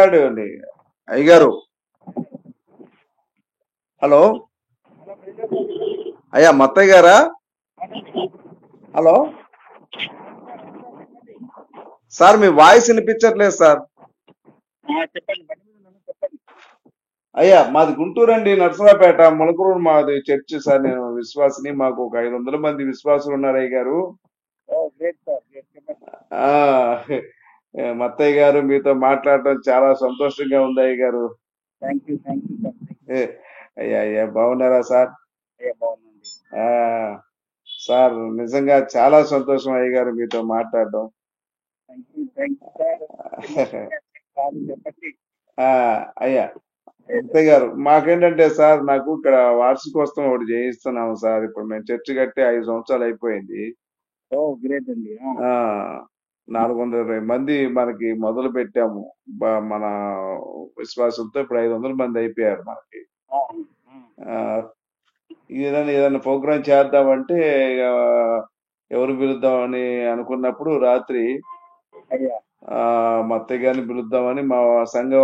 మాట్లాడండి అయ్యగారు. హలో అయ్యా మత్తయ్య గారా? హలో సార్, మీ వాయిస్ వినిపించట్లేదు సార్. చెప్పండి. అయ్యా మాది గుంటూరు అండి, నర్సరావుపేట మొలకూరు మాది చర్చి సార్. నేను విశ్వాసిని, మాకు ఒక 500 మంది విశ్వాసులు ఉన్నారు అయ్య గారు. Great sir, great. చెప్పండి. ఆ మత్తయ్య గారు, మీతో మాట్లాడటం చాలా సంతోషంగా ఉంది అయ్య గారు. Thank you sir. అయ్యా అయ్యా బాగున్నారా సార్? బాగుందండి ఆ సార్, నిజంగా చాలా సంతోషం అయ్య గారు మీతో మాట్లాడడం. Thank you sir. చెప్పండి. అయ్యా అంతయ్య గారు, మాకేంటంటే సార్, నాకు ఇక్కడ వార్షికోత్సవం ఒకటి చేయిస్తున్నాము సార్. ఇప్పుడు మేము చర్చి కట్టి 5 సంవత్సరాలు అయిపోయింది. గ్రేట్ అండి. 420 మంది మనకి మొదలు పెట్టాము. మన విశ్వాసంతో ఇప్పుడు 500 మంది అయిపోయారు మనకి. ఆ, ఏదైనా ప్రోగ్రాం చేద్దామంటే ఇక ఎవరు పిలుద్దామని అనుకున్నప్పుడు రాత్రి అయ్యా మా అత్తయ్య గారిని పిలుద్దామని మా సంఘం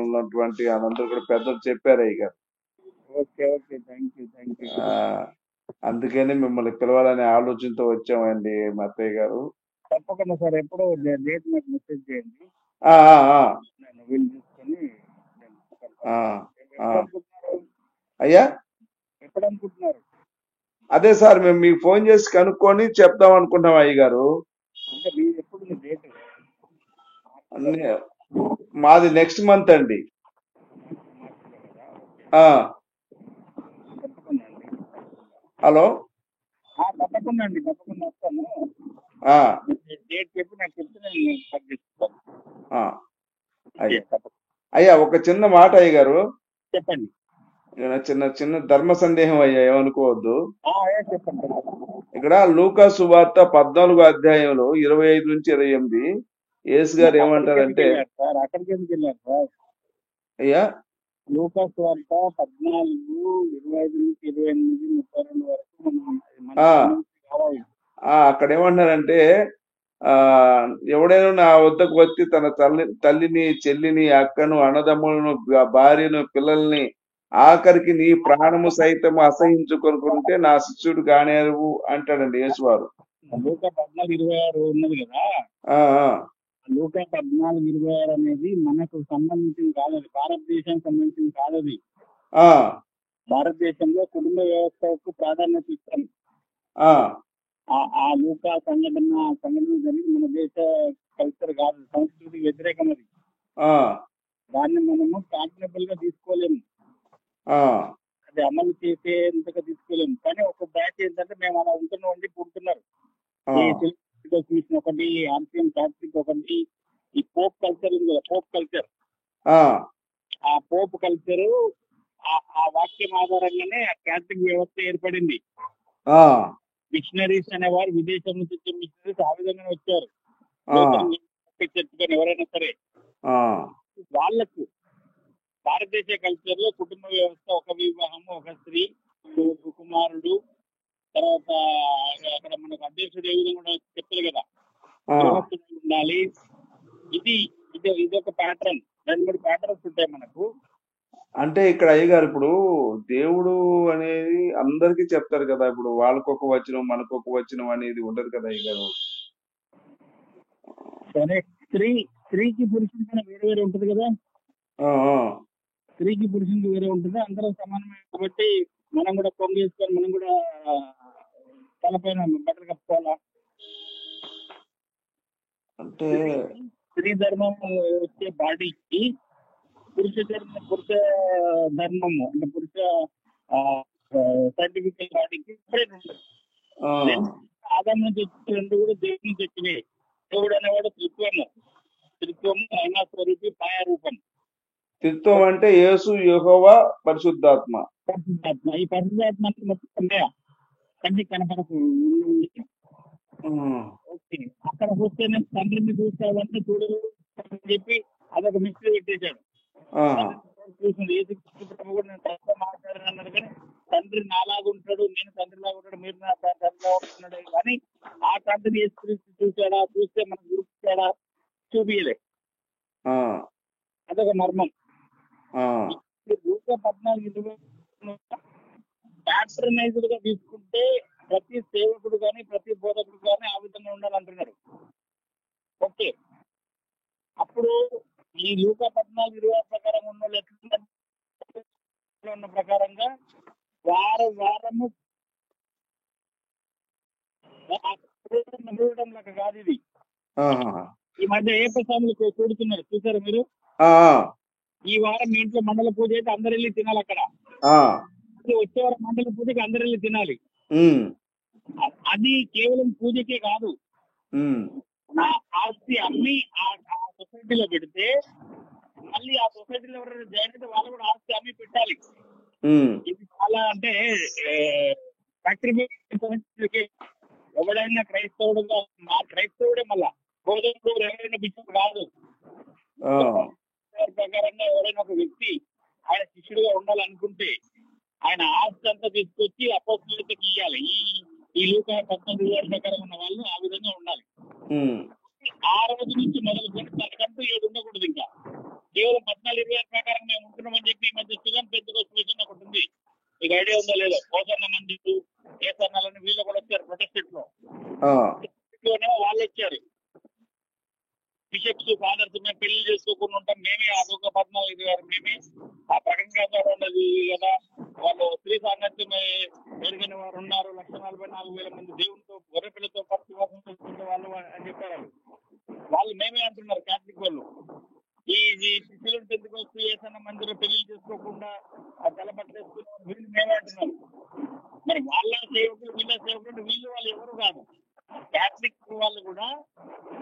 ఉన్నటువంటి అందరూ కూడా పెద్దలు చెప్పారు అయ్య గారు. Okay okay, thank you thank you. అందుకని మిమ్మల్ని పిలవాలనే ఆలోచనతో వచ్చామండి మా అత్తయ్య గారు. తప్పకుండా సార్, ఎప్పుడో డేట్ నాకు మెసేజ్ చేయండి. ఆ, ఆ, ఆ. నేను వీలు చూసుకొని అయ్యా ఎప్పుడు అనుకుంటున్నారు? అదే సార్, మేము మీకు ఫోన్ చేసి కనుక్కొని చెప్దాం అనుకుంటాం అయ్య గారు. అంటే మీరు ఎప్పుడు మీ డేట్? మాది నెక్స్ట్ మంత్ అండి. తప్పకుండా అండి. హలో తప్పకుండా అండి, తప్పకుండా వస్తాను. డేట్ చెప్పి నాకు చెప్తే నేను కట్ చేస్తాను. అయ్యా ఒక చిన్న మాట అయ్య గారు. చెప్పండి. చిన్న చిన్న ధర్మ సందేహం అయ్యా, ఏమనుకోవద్దు. చెప్పండి. ఇక్కడ లూకా సువార్త 14వ అధ్యాయంలో 25 నుంచి 28 యేసు గారు ఏమంటారంటే, అక్కడికి ఎందుకు వెళ్ళారు సార్? అయ్యా లూకా సువార్త 14:25 నుంచి 28, 32 వరకు అక్కడ ఏమంటున్నారంటే, ఎవడైనా నా వద్దకు వచ్చి తన తల్లిని, చెల్లిని, అక్కను, అన్నదమ్ములను, భార్యను, పిల్లల్ని, ఆఖరికి నీ ప్రాణము సైతం అసహించుకొనుకుంటే నా శిష్యుడు కానేరు అంటాడండి యేసువారు. లూకా 14:26 ఉన్నది కదా. లూకా 14:26 అనేది మనకు సంబంధించింది కాదది, భారతదేశానికి సంబంధించింది కాదది. భారతదేశంలో కుటుంబ వ్యవస్థకు ప్రాధాన్యత ఇస్తాం. ఆ లూకా సంఘటన జరిగి మన దేశ కల్చర్ కాదు, సంస్కృతికి వ్యతిరేకం అది. దాన్ని మనము ఫ్యాషనబుల్ గా తీసుకోలేము, అది అమలు చేసేంతగా తీసుకోలేము. కానీ ఒక బ్యాచ్ ఏంటంటే మేము అలా ఉంటున్నాం, పుడుతున్నారు. మిషన్ ఒకటి, ఆర్సిఎం క్యాథలిక్ ఒకటి, ఈ పోప్ కల్చర్ ఉంది కదా, పోప్ కల్చర్. ఆ పోప్ కల్చరు ఆ వాక్యం ఆధారంగానే ఆ క్యాథలిక్ వ్యవస్థ ఏర్పడింది. మిషనరీస్ అనేవారు విదేశం నుంచి వచ్చే మిషనరీస్ ఆ విధంగా వచ్చారు. ఎవరైనా సరే వాళ్లకు భారతదేశ కల్చర్ లో కుటుంబ వ్యవస్థ, ఒక వివాహము, ఒక స్త్రీ, కుమారుడు, తర్వాత అక్కడ మనకు అధ్యక్షుడు ఏ విధంగా చెప్తారు కదా, ఉండాలి. ఇది ఒక ప్యాటర్న్. 2-3 ప్యాటర్న్స్ ఉంటాయి మనకు. అంటే ఇక్కడ అయ్యగారు, ఇప్పుడు దేవుడు అనేది అందరికీ చెప్తారు కదా. ఇప్పుడు వాళ్ళకొక వచనం, మనకొక వచనం అనేది ఉండదు కదా అయ్యగారు. సరే, స్త్రీకి పురుషుడికి వేరే వేరే ఉంటది కదా. స్త్రీకి పురుషునికి వేరే ఉంటుంది, అందరూ సమానమే. కాబట్టి మనం కూడా పొంగేసుకొని మనం కూడా తలపైన బట్టలు కప్పుకోవాలా అంటే స్త్రీ ధర్మం వచ్చే బాడీకి పురుష ధర్మము అంటే పురుష సైంటిఫికల్ బాడీకి సెపరేట్ ఉంటుంది. ఆదాం నుంచి వచ్చి రెండు కూడా దేవుడి నుంచి వచ్చినాయి. దేవుడు అనేవాడు త్రిత్వము, అయినా స్వరూపి, పాయ రూపం. త్రిత్వం అంటే యేసు, యెహోవా, పరిశుద్ధాత్మ. ఈ పరిశుద్ధాత్మ మొత్తం కంటికి కనపడకు. ఓకే, అక్కడ చూస్తే నేను తండ్రిని చూస్తావంటే చూడదు అని చెప్పి అదొక మిస్టరీ పెట్టేశాడు. కూడా నేను తక్కువ మాట్లాడాను అన్నాడు, కానీ తండ్రి నాలాగా ఉంటాడు, నేను తండ్రిలాగా ఉంటాడు, మీరు నా తండ్రిలాగా ఉంటున్నాడు. కానీ ఆ తండ్రిని చూసాడా, చూస్తే మనకు గుర్తించాడా, చూపియలే. అదొక మర్మం. లూకా 14:20 ప్యాట్రనైజ్డ్ గా తీసుకుంటే ప్రతి సేవకుడు కానీ ప్రతి బోధకుడు కానీ ఆ విధంగా ఉండాలంటున్నారు. ఓకే, అప్పుడు ఈ లూకా 14:20 ప్రకారం ఉన్న ఉన్న ప్రకారంగా వారము లాగా కాదు ఇది. ఈ మధ్య ఏ ప్రసాములు కూడుతున్నారు చూసారు మీరు? ఈ వారం మీ ఇంట్లో మండల పూజ అయితే అందరు వెళ్ళి తినాలి అక్కడ. వచ్చే వారం మండల పూజకి అందరు వెళ్ళి తినాలి. అది కేవలం పూజకే కాదు. నా ఆస్తి అమ్మి ఆ సొసైటీలో పెడితే మళ్ళీ ఆ సొసైటీలో ఎవరైనా జాయిన్ అయితే వాళ్ళు కూడా ఆస్తి అమ్మి పెట్టాలి. ఇది చాలా అంటే ఫ్యాక్టరీ ఎవడైనా క్రైస్తవుడుగా మా క్రైస్తవుడే మళ్ళా బోధకుడు ఎవరైనా బిడ్డలు కాదు. ప్రకారంగా ఎవరైనా ఒక వ్యక్తి ఆయన శిష్యుడిగా ఉండాలనుకుంటే ఆయన ఆస్తి అంతా తీసుకొచ్చి అపోస్తులకి ఇవ్వాలి. ఈ లూకా 14:20 ప్రకారం ఉన్న వాళ్ళు ఆ విధంగా ఉండాలి. ఆ రోజు నుంచి మొదలుకొని దానికంటూ ఏది ఉండకూడదు. ఇంకా కేవలం 14:20 ప్రకారం మేము ఉంటున్నామని చెప్పి ఈ మధ్య సుగం పెద్దకొచ్చిన ఒకటి ఉంది. మీకు ఐడియా ఉందో లేదో? కోసన్న మంది కేసన్నాలని వీళ్ళు కూడా వచ్చారు ప్రొటెస్టెంట్ లో. వాళ్ళు వచ్చారు బిషప్స్ ఫాదర్స్, మేము పెళ్లి చేసుకోకుండా ఉంటాం, మేమే అదొక 14:20 మేమే ఆ ప్రకటన ఉన్నది కదా. వాళ్ళు స్త్రీ సాంగత్యం ఎరిగిన వారు ఉన్నారు 1,44,000 మంది దేవునితో గొర్రెపిల్లతో పరివాసం చేసుకునే వాళ్ళు అని చెప్పారు. వాళ్ళు మేమే అంటున్నారు క్యాథలిక్ వాళ్ళు. ఈ శిష్యులను పెందుకొస్తూ ఏసన్న మందిలో పెళ్లి చేసుకోకుండా ఆ తెల్లబట్టేసుకున్న వీళ్ళు మేమే అంటున్నారు. మరి వాళ్ళ సేవకులు వీళ్ళ సేవకులు వీళ్ళు వాళ్ళు ఎవరు కాదు. క్యాథలిక్ వాళ్ళు కూడా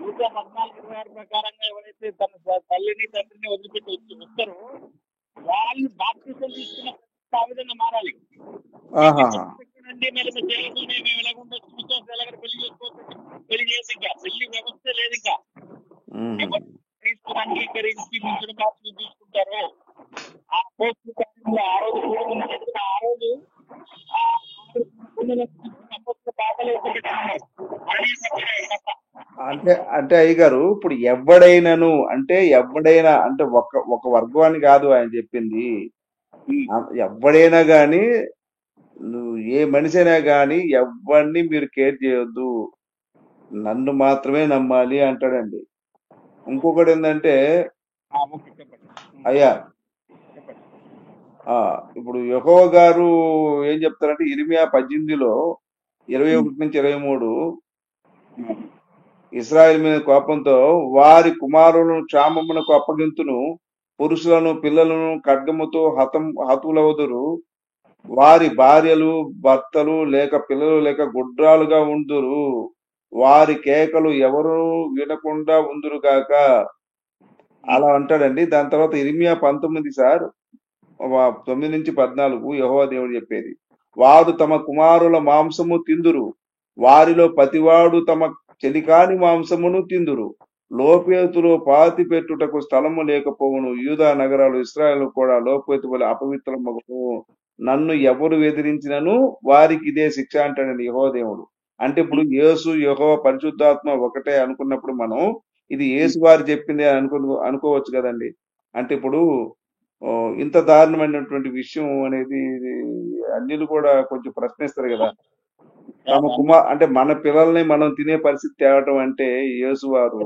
లూకా 14:20 ప్రకారంగా ఎవరైతే తన తల్లిని తండ్రిని వదిలిపెట్టి వస్తారో వాళ్ళు బాప్తిజం తీసుకున్న ఆ విధంగా మారాలి. మేము ఎలాగుండో విశ్వాసం ఎలాగ పెళ్లి చేసుకోవచ్చు, పెళ్లి చేసి ఇంకా పెళ్లి వ్యవస్థ లేదు. ఇంకా క్రీస్తుని అంగీకరించి మించిన బాప్తిజం తీసుకుంటారు. ఆ పోస్టులో ఆ రోజు కూడా ఆ రోజు అంటే అయ్యగారు ఇప్పుడు ఎవడైనాను అంటే అంటే ఒక వర్గాన్ని కాదు ఆయన చెప్పింది. ఎవడైనా గాని నువ్వు ఏ మనిషి అయినా గాని ఎవరిని మీరు కేర్ చేయొద్దు, నన్ను మాత్రమే నమ్మాలి అంటాడండి. ఇంకొకటి ఏంటంటే అయ్యా ఇప్పుడు యెహోవా గారు ఏం చెప్తారంటే ఇర్మియా 18:21-23 ఇశ్రాయేలు మీద కోపంతో వారి కుమారులను క్షామమునకు అప్పగింతును, పురుషులను పిల్లలను ఖడ్గముతో హతులవుదురు, వారి భార్యలు భర్తలు లేక పిల్లలు లేక గుడ్రాలుగా ఉందురు, వారి కేకలు ఎవరు వినకుండా ఉందురుగాక అలా అంటాడండి. దాని తర్వాత ఇర్మియా 19 సార్ 9-14 యెహోవా దేవుడు చెప్పేది, వారు తమ కుమారుల మాంసము తిందురు, వారిలో ప్రతివాడు తమ చెలికాని మాంసమును తిందురు, లోపేతులో పాతి పెట్టుటకు స్థలము లేకపోవును, యూదా నగరాలు ఇశ్రాయేలు కూడా లోపేతు వలె అపవిత్రమగును, నన్ను ఎవరు ఎదిరించినను వారికి ఇదే శిక్ష అంటాడండి యెహోవా దేవుడు. అంటే ఇప్పుడు యేసు యెహోవా పరిశుద్ధాత్మ ఒకటే అనుకున్నప్పుడు మనం ఇది యేసు వారు చెప్పింది అనుకోవచ్చు కదండి. అంటే ఇప్పుడు ఇంత దారుణమైనటువంటి విషయం అనేది అన్యులు కూడా కొంచెం ప్రశ్నిస్తారు కదా. తమ అంటే మన పిల్లల్ని మనం తినే పరిస్థితి తేవటం అంటే యేసు వారు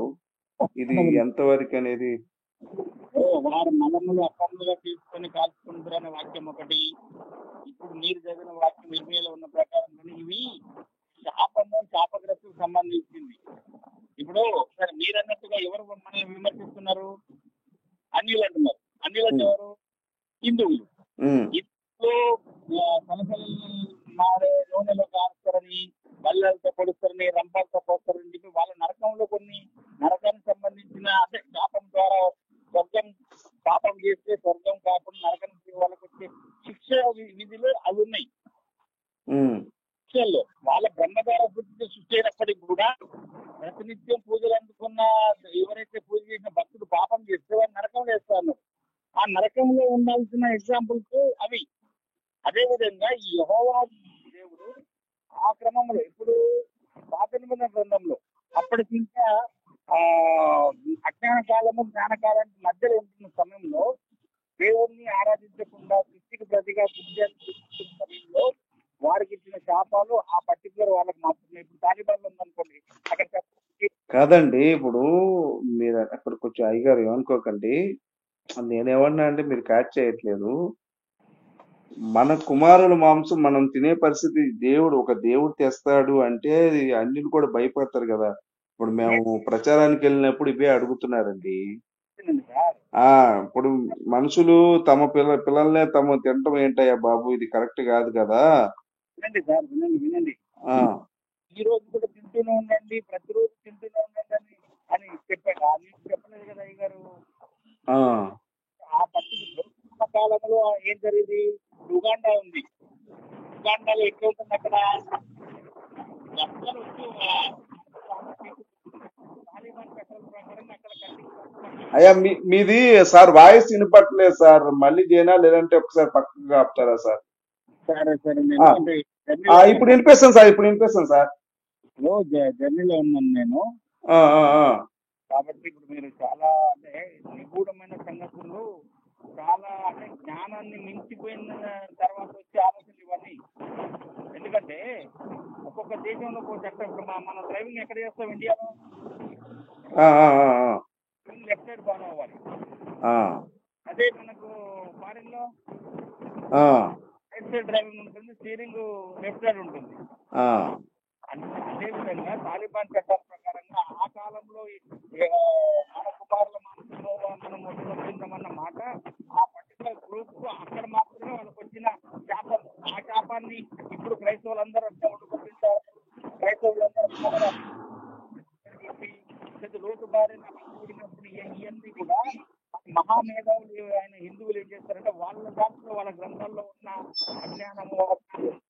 ఇది ఎంతవరకు అనేది వారు మలములు అప్పములుగా తీసుకొని కాల్చుకుంటారు అనే వాక్యం ఒకటి. ఇప్పుడు మీరు చదివిన వాక్యం ఇర్మియాలో ఉన్న ప్రకారం ఇవి శాపగ్రస్తుకు సంబంధించింది. ఇప్పుడు సరే మీరు అన్నట్టుగా ఎవరు మనల్ని విమర్శిస్తున్నారు? అన్యులు అంటున్నారు. అన్యులు అంటే ఎవరు? హిందువులు. మారే నూనెలో కాస్తారని, బల్లలతో పొడుస్తారని, రంపాలతో పోస్తారని చెప్పి వాళ్ళ నరకంలో కొన్ని నరకానికి సంబంధించిన అంటే శాపం ద్వారా స్వర్గం పాపం చేస్తే స్వర్గం కాకుండా నరకానికి వాళ్ళకి వచ్చే శిక్ష విధిలో అవి ఉన్నాయి. శిక్షల్లో వాళ్ళ బ్రహ్మద్వార సృష్టి అయినప్పటికీ కూడా ప్రతినిత్యం పూజలు అందుకున్న ఎవరైతే పూజ చేసిన భక్తుడు పాపం చేస్తే వాళ్ళు నరకంలో వేస్తారు. ఆ నరకంలో ఉండాల్సిన ఎగ్జాంపుల్స్ అవి. అదేవిధంగా ఈ యెహోవా దేవుడు ఆ క్రమంలో ఇప్పుడు పాత నిబంధన గ్రంథంలో అప్పటికి ఇంకా ఆ అజ్ఞాన కాలము జ్ఞానకాలానికి మధ్యలో ఉంటున్న సమయంలో దేవుణ్ణి ఆరాధించకుండా సృష్టికి ప్రతిగా సృష్టి సమయంలో వారికి ఇచ్చిన శాపాలు ఆ పర్టికులర్ వాళ్ళకి మాత్రమే. ఇప్పుడు తాలిబాన్లు ఉందనుకోండి, అక్కడ కాదండి. ఇప్పుడు మీరు అక్కడ కొంచెం అయ్యగారు ఏమనుకోకండి, నేనేమన్నా అంటే మీరు క్యాచ్ చేయట్లేదు. మన కుమారుల మాంసం మనం తినే పరిస్థితి ఒక దేవుడు తెస్తాడు అంటే అన్నిలు కూడా భయపడతారు కదా. ఇప్పుడు మేము ప్రచారానికి వెళ్ళినప్పుడు ఇవే అడుగుతున్నారండి. ఇప్పుడు మనుషులు తమ పిల్లల్నే తమ తినటం ఏంటయ్యా బాబు, ఇది కరెక్ట్ కాదు కదా. వినండి సార్, వినండి. ఈ రోజు కూడా తింటూనే ఉండండి, ప్రతిరోజు తింటూనే ఉండండి అని చెప్పాడు. మీకు చెప్పలేదు కదా అయ్య గారు. ఆ పర్టికులర్ కాలంలో ఏం జరిగింది? ఉగాండా ఉంది. ఉగాండాలో ఎట్లా ఉంటుంది అక్కడ అయ్యా మీది సార్ వాయిస్ వినపట్లేదు సార్, మళ్ళీ చేయనా లేదంటే ఒకసారి పక్కకు ఆపుతారా సార్? సరే సరే, ఇప్పుడు వినిపిస్తాను సార్, ఇప్పుడు వినిపిస్తాను సార్. జర్నీలో ఉన్నాను నేను. కాబట్టి ఇప్పుడు మీరు చాలా అంటే నిగూఢమైన సంగతులు, చాలా అంటే జ్ఞానాన్ని మించిపోయిన తర్వాత వచ్చే ఆలోచనలు ఇవన్నీ. ఎందుకంటే ఒక్కొక్క దేశంలో ఒక్కొక్క చట్టం. ఇప్పుడు మన డ్రైవింగ్ ఎక్కడ చేస్తాం ఇండియాలో, లెఫ్ట్ సైడ్ ఫాలో అవ్వాలి. అదే మనకు ఫారిన్ లో రైట్ సైడ్ డ్రైవింగ్ ఉంటుంది, స్టీరింగ్ లెఫ్ట్ సైడ్ ఉంటుంది. అదే విధంగా తాలిబాన్ చట్టాల ప్రకారంగా ఆ కాలంలో మన కుమారుల మనం వస్తుందన్న మాట ఆ పర్టికులర్ గ్రూప్ కు అక్కడ మాత్రమే వాళ్ళకి వచ్చిన శాపం. ఆ శాపాన్ని ఇప్పుడు క్రైస్తవులందరూ వండుకుంటుంటారు. క్రైస్తవులందరూ లోటు బారిన కూడినప్పుడు ఇవన్నీ కూడా మహామేధావులు ఆయన హిందువులు ఏం చేస్తారంటే వాళ్ళ దాంట్లో వాళ్ళ గ్రంథాల్లో ఉన్న అజ్ఞానము,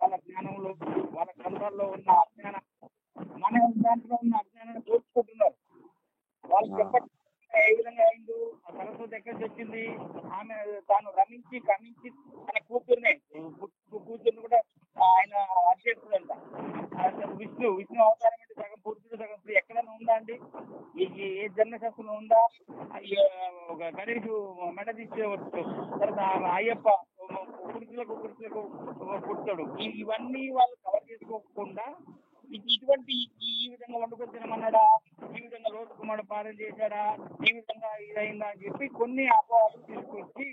వాళ్ళ జ్ఞానంలో వాళ్ళ గ్రంథాల్లో ఉన్న అజ్ఞానం, మన దాంట్లో ఉన్న అజ్ఞానాన్ని కోల్చుకుంటున్నారు. వాళ్ళు చెప్పండి ఏ విధంగా అయింది? ఆ సరస్వతి ఎక్కడి నుంచి వచ్చింది? ఆమె తాను రమించి తన కూతుర్ని కూడా ఆయన అధ్యక్షుడంట. విష్ణు అవతారం అంటే సగం పురుషుడు సగం స్త్రీ ఎక్కడైనా ఉందా అండి? ఏ జన్మశాస్త్రంలో ఉందా? ఒక గణేష్ మెడ తీసేవచ్చు, తర్వాత అయ్యప్ప పురుషులకు పుడతాడు. ఇవన్నీ వాళ్ళు కవర్ చేసుకోకుండా ఇటువంటి ఈ విధంగా వండుకొని తినమన్నాడా, ఈ విధంగా లోటు కుమారుడు పాలన చేశాడా, ఈ విధంగా ఇదైందా అని చెప్పి కొన్ని అపోహలు తీసుకొచ్చి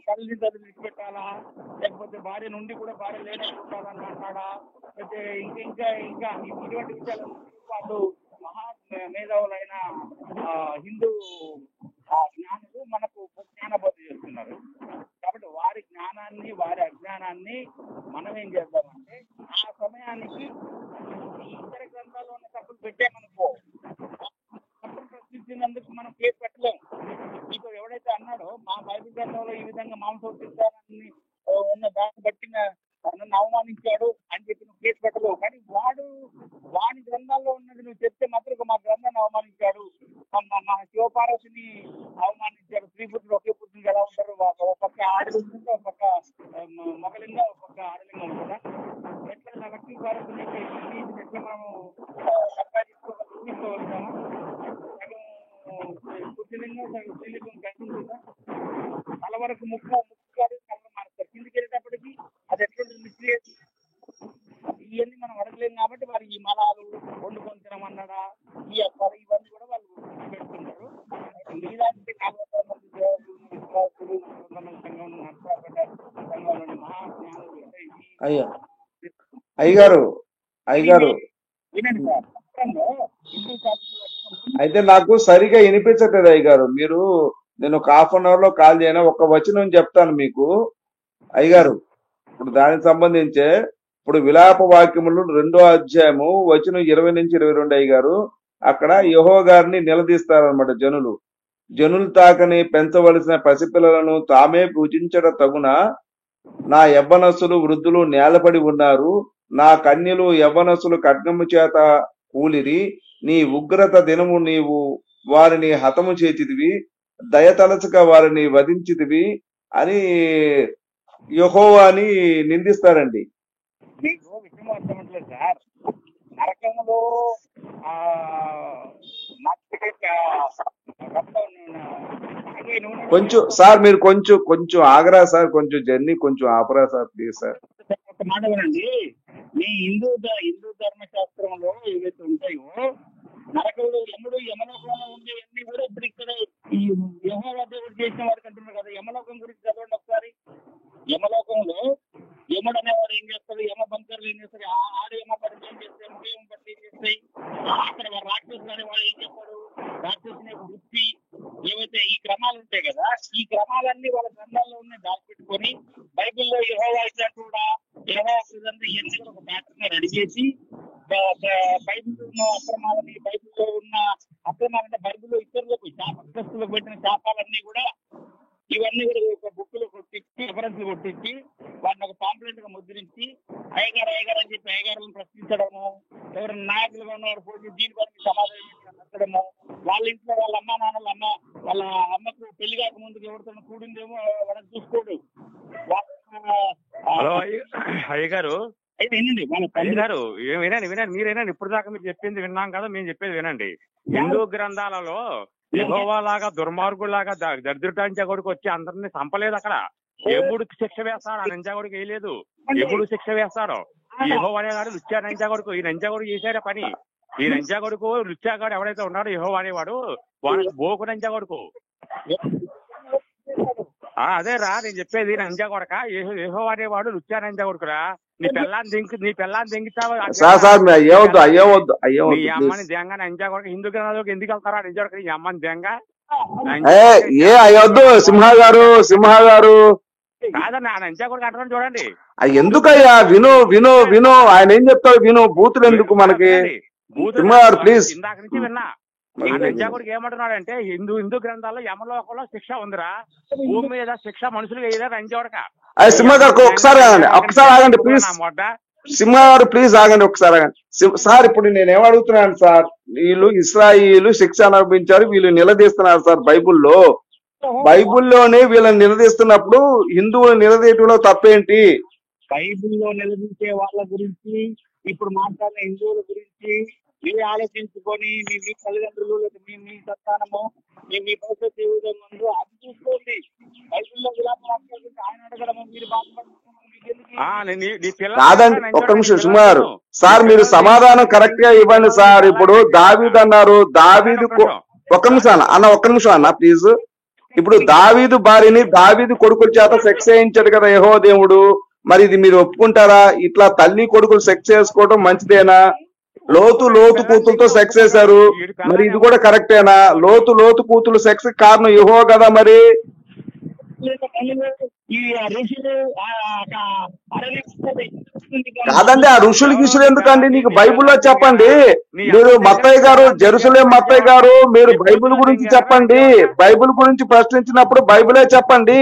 తల్లిని విడిచిపెట్టాలా, లేకపోతే భార్య నుండి కూడా భార్య లేనట్టుండాలని అంటాడా, అయితే ఇంకా ఇటువంటి విషయాలు వాళ్ళు మహా మేధావులైన హిందూ జ్ఞానులు మనకు జ్ఞానబోధ చేస్తున్నారు. కాబట్టి వారి జ్ఞానాన్ని వారి అజ్ఞానాన్ని మనం ఏం చేద్దామంటే ఆ సమయానికి ఇతర గ్రంథాల్లో ఉన్న తప్పులు పెట్టామనుకో, తప్పులు ప్రశ్నించినందుకు మనం కేసు పెట్టలేము. ఇప్పుడు ఎవడైతే అన్నాడో మా బైబిల్ గ్రంథంలో ఈ విధంగా మాంసం తింటానని ఉన్న దాన్ని బట్టి నన్ను అవమానించాడు అని చెప్పి నువ్వు కేసు పెట్టలేవు. కానీ వాడి గ్రంథాల్లో ఉన్నది నువ్వు చెప్తే మాత్రం మా గ్రంథాన్ని అవమానించాడు, మా శివపార్వతిని అవమానించాడు, స్త్రీ పుత్రుడు ఒకే పుత్రుడు ఎలా ఉంటారు, ఒక పక్క ఆడలింగం ఉంటే ఒక పక్క మగలింగం, ఒక పక్క ఆడలింగం ఉంటుందా? ఎట్లా లక్ష్మీ పార్వతిని ఎట్లా మనం సంపాదించుకోగలుగుతామా? సగం పుత్రలింగం సగం స్త్రీలింగం కలిసి ఉంటుందా? తల వరకు ముక్కు కాదు కళ్ళ మారుతారు, కిందికి వెళ్ళేటప్పటికి అది ఎట్లుంటుంది మిస్లీడ్. ఇవన్నీ మనం అడగలేము. కాబట్టి వారి ఈ మలాలు వండుకొని తినమన్నాడా, ఈ అప్పాలు ఇవన్నీ కూడా వాళ్ళు పెడుతుంటారు. మీలాంటి 40 మంది దేవతలు, విశ్వాసులు, సంఘం సంఘంలోని మహాజ్ఞానులు అయ్యగారు వినండి సార్. అయితే నాకు సరిగా వినిపించట్లేదు అయ్యగారు. నేను ఒక హాఫ్ అన్ అవర్ లో కాల్ చేయనా, ఒక వచనం చెప్తాను మీకు అయ్యగారు. ఇప్పుడు దానికి సంబంధించే ఇప్పుడు విలాప వాక్యములు 2వ అధ్యాయము వచనం 20 నుంచి 22 అయ్యగారు. అక్కడ యెహోవా గారిని నిలదీస్తారనమాట జనులు తాకని పెంచవలసిన పసిపిల్లలను తామే పూజించట తగున, నా యవ్వనస్తులు వృద్ధులు నేలపడి ఉన్నారు, నా కన్యలు యవ్వనస్తులు ఖడ్గము చేత కూలిరి, నీ ఉగ్రత దినము నీవు వారిని హతము చేతిదివి, దయతలచక వారిని వధించితివి అని యెహోవాని నిందిస్తారండి. మీకు విషయం అర్థమట్లేదు సార్. నరకంలో ఆ కొంచెం సార్ మీరు కొంచెం ఆగరా సార్, కొంచెం జర్నీ కొంచెం ఆపరా సార్ ప్లీజ్ సార్. ఒక మాట వినండి, మీ హిందూ ధర్మశాస్త్రంలో ఏవైతే ఉంటాయో నరకంలో యముడు యమలోకంలో ఉండేవన్నీ కూడా ఇప్పుడు ఇక్కడ ఈ యెహోవా దేవుడు చేసిన వారికి అంటున్నారు కదా. యమలోకం గురించి చదవండి ఒకసారి. యమలోకంలో యముడు అనేవాడు ఏం చేస్తాడు, యమ బంకర్లు ఏం చేస్తాడు, ఆడు యమ పట్టి ఏం చేస్తాయి, యమ పట్టి ఏం చేస్తాయి, అక్కడ రాక్షసులు అనేవాడు ఏం చేస్తాడు, రాక్షసుని వృత్తి ఏవైతే ఈ క్రమాలు ఉంటాయి కదా, ఈ క్రమాలన్నీ వాళ్ళ గ్రంథాల్లో ఉన్నాయి దాచిపెట్టుకొని బైబిల్లో యెహోవా ఇచ్చినట్టుగా యెహోవా ఇవన్నీ కూడా ఒక ప్యాటర్న్ రెడీ చేసి బైబిల్లో ఉన్న అక్రమాలని, బైబిల్లో ఉన్న అక్రమాలంటే బైబిల్లో ఇతరులకు శాపగ్రస్తులకు పెట్టిన శాపాలన్నీ కూడా ఇవన్నీ కూడా ఒక బుక్ లో కొట్టించి రిఫరెన్స్ కొట్టించి వాటిని ఒక పాంప్లెంట్ గా ముద్రించి అయ్యగారు అని చెప్పి అయ్యగారులను ప్రశ్నించడము, ఎవరైనా నాయకులుగా ఉన్నవారు పోటీ దీని పని సమాధానం పెట్టడము, వాళ్ళ ఇంట్లో వాళ్ళ అమ్మ నాన్నలు వాళ్ళ అమ్మకు పెళ్లి కాక ముందుకు ఎవరితో కూడిందేమో వాళ్ళని చూసుకోడు. హలో అయ్యగారు, అయ్యగారు వినండి మీరేనండి, ఇప్పుడు దాకా మీరు చెప్పింది విన్నాం కదా, మేము చెప్పేది వినండి. హిందూ గ్రంథాలలో యెహోవాలాగా దుర్మార్గులాగా దరిద్రుటాంచా కొడుకు వచ్చి అందరినీ చంపలేదు. అక్కడ యెహోవాకి శిక్ష వేస్తాడు, ఆ నంజాగొడుకు వేయలేదు. యెహోవాకి శిక్ష వేస్తాడు. యెహోవా అనేవాడు లుచ్చా నంజాగొడుకు, ఈ నంజాగొడుకు చేశాడే పని. ఈ నంజాగొడుకు లుచ్చాగాడు ఎవడైతే ఉన్నాడో యెహోవా అనేవాడు వాడికి బోకు నంజాగొడుకు. అదే రా నేను చెప్పేది, నంజా కొడక యెహోవా అనేవాడు లుచ్చా నంజా కొడుకురా. నీ పెళ్ళాన్ని దెంగితావు నీ అమ్మని దెంగ నంజా కొడక. హిందూ గ్రంథాలకు ఎందుకు వెళ్తారా నంజా కొడక, నీ అమ్మని దెంగ అయ్యొద్దు సింహ గారు కాదన్న ఆ నంజా కొడుకు అంటున్నాడు చూడండి. ఎందుకయ్యా విను ఆయన ఏం చెప్తాడు విను, బూతులు ఎందుకు మనకి. ప్లీజ్ ఇందాక నుంచి విన్నా. ఆ నంజా కొడుకు ఏమంటున్నాడంటే హిందూ గ్రంథాల్లో యమలోకంలో శిక్ష ఉందిరా, భూమి మీద శిక్ష మనుషులు వేయదా నంజా కొడక. సింహ గారు ఒకసారి ఆగండి ప్లీజ్. సింహ గారు ప్లీజ్ ఆగండి ఒకసారి ఆగండి సార్. ఇప్పుడు నేను ఏమడుగుతున్నాను సార్, వీళ్ళు ఇశ్రాయేలు శిక్ష అనుభవించారు, వీళ్ళు నిలదీస్తున్నారు సార్ బైబుల్లోనే వీళ్ళని నిలదీస్తున్నప్పుడు హిందువులు నిలదీయటంలో తప్పేంటి? బైబిల్లో నిలదీసే వాళ్ళ గురించి ఇప్పుడు మాట్లాడిన హిందువుల గురించి మీరు ఆలోచించుకొని మీ తల్లిదండ్రులు మీ సంతానము మీ భవిష్యత్తు ఏ విధంగా ఉందో అది చూసుకోండి. బైబిల్లో విలాపం ఆయన అడగడము మీరు కాదండి. ఒక్క నిమిషం సుమారు సార్, మీరు సమాధానం కరెక్ట్ గా ఇవ్వండి సార్. ఇప్పుడు దావీదు అన్నారు, దావీదు ఒక్క నిమిషం అన్న ప్లీజ్. ఇప్పుడు దావీదు భార్యని దావీదు కొడుకుల చేత సెక్స్ చేయించాడు కదా యెహోవా దేవుడు, మరి ఇది మీరు ఒప్పుకుంటారా? ఇట్లా తల్లి కొడుకులు సెక్స్ చేసుకోవడం మంచిదేనా? లోతు కూతులతో సెక్స్ చేశారు, మరి ఇది కూడా కరెక్టేనా? లోతు కూతులు సెక్స్ కారణం యెహోవా కదా మరి. కాదండి, ఆ ఋషులు గిషులు ఎందుకండి? నీకు బైబిల్లో చెప్పండి. మీరు మత్తయ్య గారు, జెరూసలేం మత్తయ్య గారు, మీరు బైబిల్ గురించి చెప్పండి. బైబిల్ గురించి ప్రశ్నించినప్పుడు బైబిలే చెప్పండి.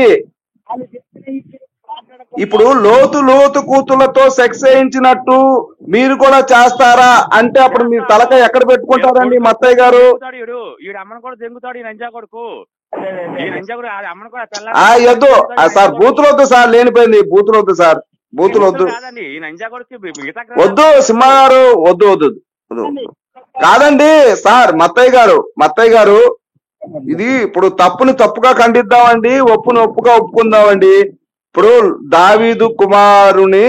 ఇప్పుడు లోతు కూతులతో సెక్స్ చేయించినట్టు మీరు కూడా చేస్తారా అంటే అప్పుడు మీరు తలకాయ ఎక్కడ పెట్టుకుంటారండి మత్తయ్య గారు? వద్దు సార్, బూతులు వద్దు సార్, లేనిపోయింది బూతులు వద్దు సార్, బూతులు వద్దు సింహ గారు, వద్దు కాదండి సార్. మత్తయ్య గారు ఇది ఇప్పుడు తప్పుని తప్పుగా ఖండిద్దామండి, ఒప్పుని ఒప్పుగా ఒప్పుకుందామండి. ఇప్పుడు దావీదు కుమారుని